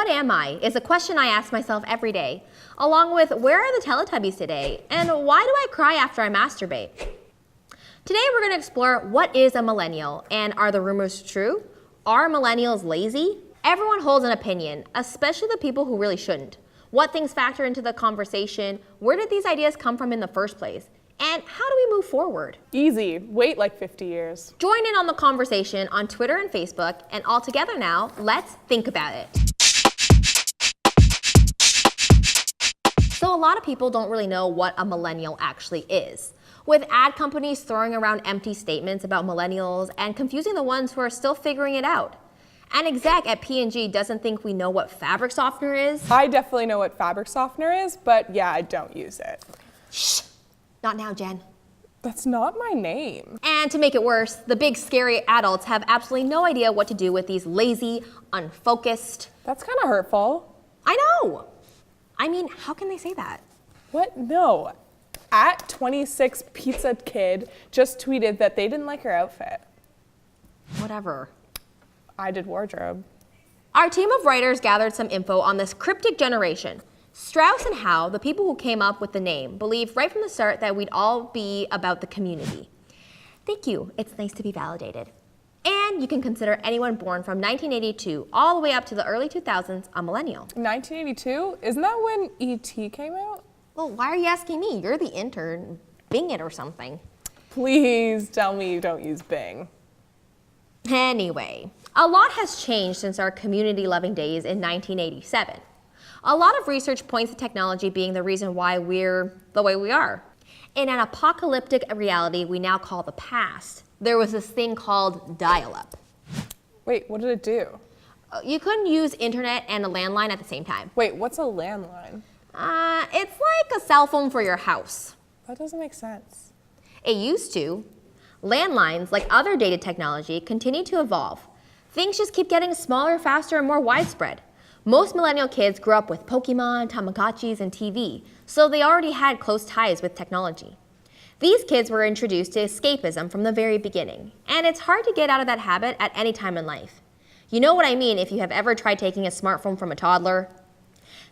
what am I is a question I ask myself every day, along with where are the Teletubbies today, and why do I cry after I masturbate? Today we're going to explore what is a millennial, and are the rumors true? Are millennials lazy? Everyone holds an opinion, especially the people who really shouldn't. What things factor into the conversation? Where did these ideas come from in the first place? And how do we move forward? Easy. Wait like 50 years. Join in on the conversation on Twitter and Facebook, and all together now, let's think about it. So a lot of people don't really know what a millennial actually is, with ad companies throwing around empty statements about millennials and confusing the ones who are still figuring it out. An exec at P&G doesn't think we know what fabric softener is. I definitely know what fabric softener is, but yeah, I don't use it. Shh, not now, Jen. That's not my name. And to make it worse, the big scary adults have absolutely no idea what to do with these lazy, unfocused. That's kind of hurtful. I know. I mean, how can they say that? What? No. At 26 Pizza Kid just tweeted that they didn't like her outfit. Whatever. I did wardrobe. Our team of writers gathered some info on this cryptic generation. Strauss and Howe, the people who came up with the name, believed right from the start that we'd all be about the community. Thank you. It's nice to be validated. And you can consider anyone born from 1982 all the way up to the early 2000s a millennial. 1982? Isn't that when E.T. came out? Well, why are you asking me? You're the intern. Bing it or something. Please tell me you don't use Bing. Anyway, a lot has changed since our community-loving days in 1987. A lot of research points to technology being the reason why we're the way we are. In an apocalyptic reality we now call the past, there was this thing called dial-up. Wait, what did it do? You couldn't use internet and a landline at the same time. Wait, what's a landline? It's like a cell phone for your house. That doesn't make sense. It used to. Landlines, like other dated technology, continue to evolve. Things just keep getting smaller, faster, and more widespread. Most millennial kids grew up with Pokemon, Tamagotchis, and TV, so they already had close ties with technology. These kids were introduced to escapism from the very beginning, and it's hard to get out of that habit at any time in life. You know what I mean if you have ever tried taking a smartphone from a toddler.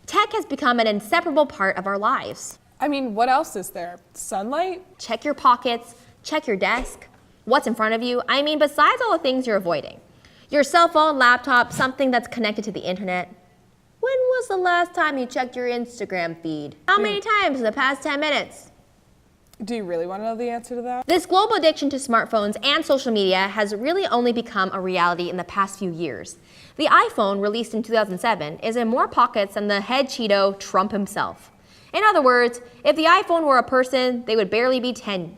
Tech has become an inseparable part of our lives. I mean, what else is there? Sunlight? Check your pockets, check your desk, what's in front of you. I mean, besides all the things you're avoiding. Your cell phone, laptop, something that's connected to the internet. When was the last time you checked your Instagram feed? How many times in the past 10 minutes? Do you really want to know the answer to that? This global addiction to smartphones and social media has really only become a reality in the past few years. The iPhone, released in 2007, is in more pockets than the head Cheeto, Trump himself. In other words, if the iPhone were a person, they would barely be 10.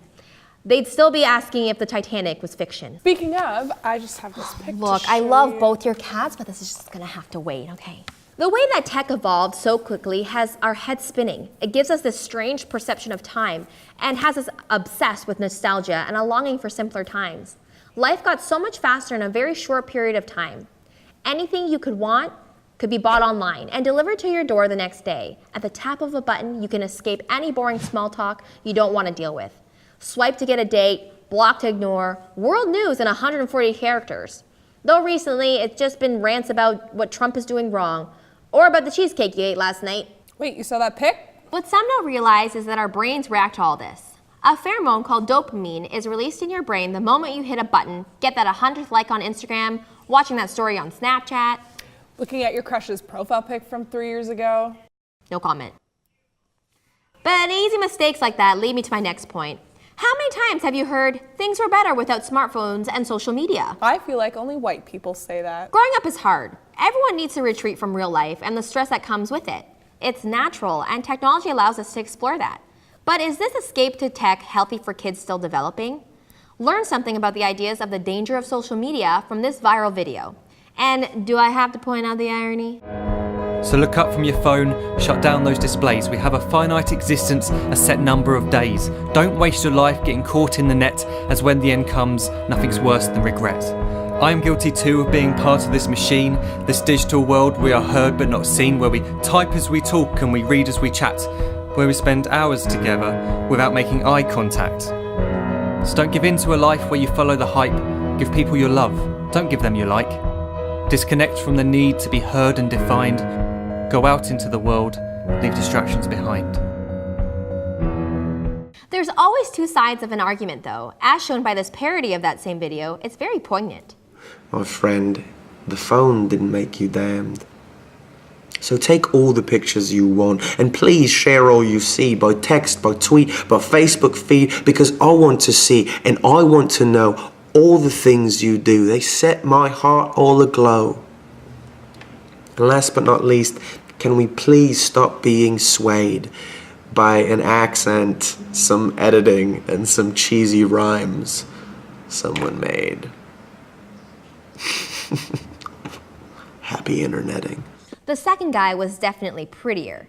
They'd still be asking if the Titanic was fiction. Speaking of, I just have this picture. Look, I love both your cats, but this is just gonna have to wait, okay? The way that tech evolved so quickly has our heads spinning. It gives us this strange perception of time and has us obsessed with nostalgia and a longing for simpler times. Life got so much faster in a very short period of time. Anything you could want could be bought online and delivered to your door the next day. At the tap of a button, you can escape any boring small talk you don't want to deal with. Swipe to get a date, block to ignore, world news in 140 characters. Though recently, it's just been rants about what Trump is doing wrong, or about the cheesecake you ate last night. Wait, you saw that pic? What some don't realize is that our brains react to all this. A pheromone called dopamine is released in your brain the moment you hit a button, get that 100th like on Instagram, watching that story on Snapchat. Looking at your crush's profile pic from 3 years ago. No comment. But easy mistakes like that lead me to my next point. How many times have you heard things were better without smartphones and social media? I feel like only white people say that. Growing up is hard. Everyone needs to retreat from real life and the stress that comes with it. It's natural, and technology allows us to explore that. But is this escape to tech healthy for kids still developing? Learn something about the ideas of the danger of social media from this viral video. And do I have to point out the irony? So look up from your phone, shut down those displays. We have a finite existence, a set number of days. Don't waste your life getting caught in the net, as when the end comes, nothing's worse than regret. I am guilty too of being part of this machine, this digital world we are heard but not seen, where we type as we talk and we read as we chat, where we spend hours together without making eye contact. So don't give in to a life where you follow the hype. Give people your love, don't give them your like. Disconnect from the need to be heard and defined. Go out into the world, leave distractions behind. There's always two sides of an argument though. As shown by this parody of that same video, it's very poignant. My friend, the phone didn't make you damned. So take all the pictures you want and please share all you see by text, by tweet, by Facebook feed, because I want to see and I want to know all the things you do. They set my heart all aglow. And last but not least, can we please stop being swayed by an accent, some editing, and some cheesy rhymes someone made? Happy interneting. The second guy was definitely prettier.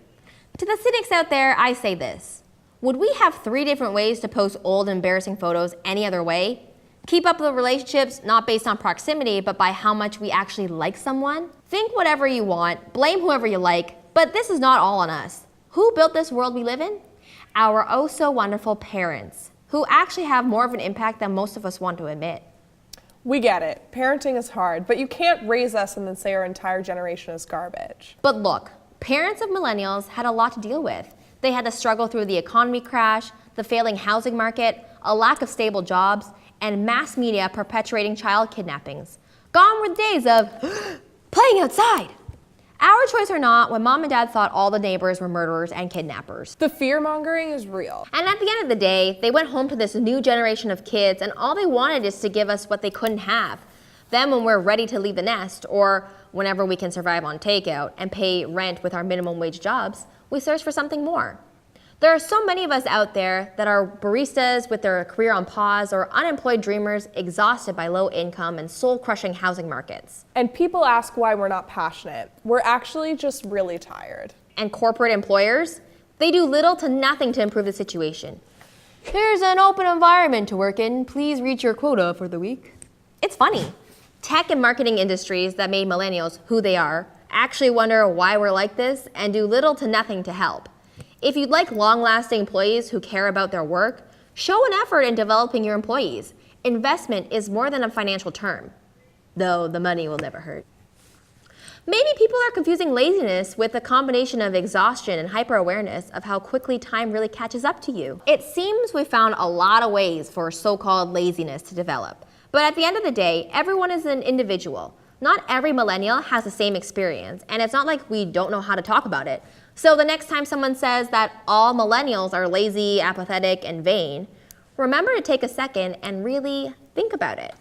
To the cynics out there, I say this. Would we have 3 different ways to post old, embarrassing photos any other way? Keep up the relationships not based on proximity, but by how much we actually like someone? Think whatever you want, blame whoever you like, but this is not all on us. Who built this world we live in? Our oh so wonderful parents, who actually have more of an impact than most of us want to admit. We get it. Parenting is hard, but you can't raise us and then say our entire generation is garbage. But look, parents of millennials had a lot to deal with. They had to struggle through the economy crash, the failing housing market, a lack of stable jobs, and mass media perpetuating child kidnappings. Gone were the days of playing outside. Our choice or not, when mom and dad thought all the neighbors were murderers and kidnappers. The fear-mongering is real. And at the end of the day, they went home to this new generation of kids and all they wanted is to give us what they couldn't have. Then when we're ready to leave the nest, or whenever we can survive on takeout and pay rent with our minimum wage jobs, we search for something more. There are so many of us out there that are baristas with their career on pause or unemployed dreamers exhausted by low income and soul-crushing housing markets. And people ask why we're not passionate. We're actually just really tired. And corporate employers, they do little to nothing to improve the situation. Here's an open environment to work in. Please reach your quota for the week. It's funny. Tech and marketing industries that made millennials who they are actually wonder why we're like this and do little to nothing to help. If you'd like long-lasting employees who care about their work, show an effort in developing your employees. Investment is more than a financial term, though the money will never hurt. Maybe people are confusing laziness with a combination of exhaustion and hyper-awareness of how quickly time really catches up to you. It seems we found a lot of ways for so-called laziness to develop. But at the end of the day, everyone is an individual. Not every millennial has the same experience, and it's not like we don't know how to talk about it. So the next time someone says that all millennials are lazy, apathetic, and vain, remember to take a second and really think about it.